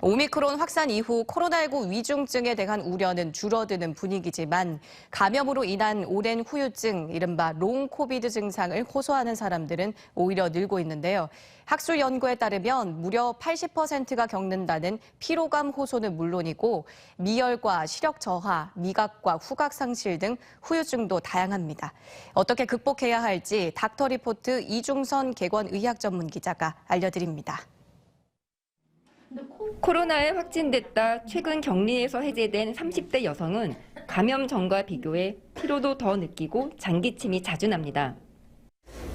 오미크론 확산 이후 코로나19 위중증에 대한 우려는 줄어드는 분위기지만 감염으로 인한 오랜 후유증, 이른바 롱 코비드 증상을 호소하는 사람들은 오히려 늘고 있는데요. 학술 연구에 따르면 무려 80%가 겪는다는 피로감 호소는 물론이고 미열과 시력 저하, 미각과 후각 상실 등 후유증도 다양합니다. 어떻게 극복해야 할지 닥터리포트 이중선 객원의학 전문 기자가 알려드립니다. 코로나에 확진됐다 최근 격리에서 해제된 30대 여성은 감염 전과 비교해 피로도 더 느끼고 장기침이 자주 납니다.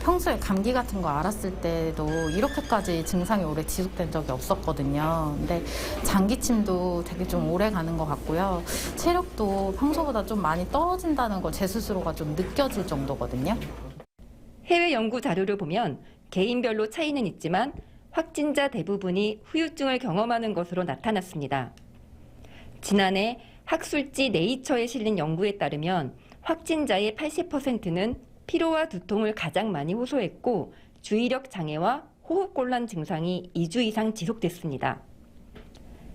평소에 감기 같은 거 앓았을 때도 이렇게까지 증상이 오래 지속된 적이 없었거든요. 근데 장기침도 되게 좀 오래 가는 것 같고요. 체력도 평소보다 좀 많이 떨어진다는 걸 제 스스로가 좀 느껴질 정도거든요. 해외 연구 자료를 보면 개인별로 차이는 있지만 확진자 대부분이 후유증을 경험하는 것으로 나타났습니다. 지난해 학술지 네이처에 실린 연구에 따르면 확진자의 80%는 피로와 두통을 가장 많이 호소했고 주의력 장애와 호흡곤란 증상이 2주 이상 지속됐습니다.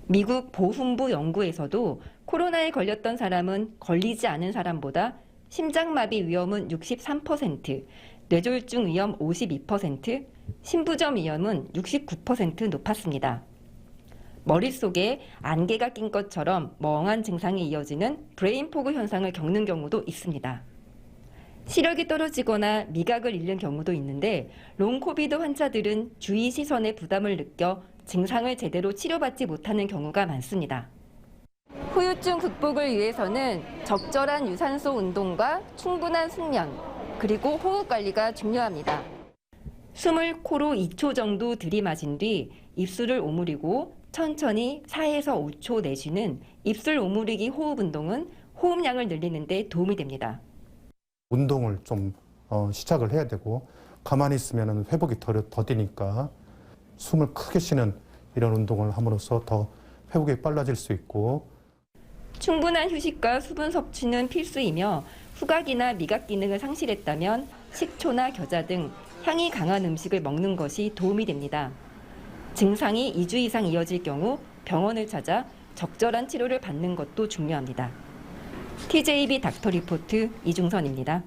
미국 보훈부 연구에서도 코로나에 걸렸던 사람은 걸리지 않은 사람보다 심장마비 위험은 63%, 뇌졸중 위험 52%, 신부전 위험은 69% 높았습니다. 머릿속에 안개가 낀 것처럼 멍한 증상이 이어지는 브레인포그 현상을 겪는 경우도 있습니다. 시력이 떨어지거나 미각을 잃는 경우도 있는데 롱코비드 환자들은 주위 시선에 부담을 느껴 증상을 제대로 치료받지 못하는 경우가 많습니다. 후유증 극복을 위해서는 적절한 유산소 운동과 충분한 숙면, 그리고 호흡 관리가 중요합니다. 숨을 코로 2초 정도 들이마신 뒤 입술을 오므리고 천천히 4에서 5초 내쉬는 입술 오므리기 호흡 운동은 호흡량을 늘리는 데 도움이 됩니다. 운동을 좀 시작을 해야 되고 가만히 있으면 회복이 더디니까 숨을 크게 쉬는 이런 운동을 함으로써 더 회복이 빨라질 수 있고 충분한 휴식과 수분 섭취는 필수이며 후각이나 미각 기능을 상실했다면 식초나 겨자 등 향이 강한 음식을 먹는 것이 도움이 됩니다. 증상이 2주 이상 이어질 경우 병원을 찾아 적절한 치료를 받는 것도 중요합니다. TJB 닥터리포트 이중선입니다.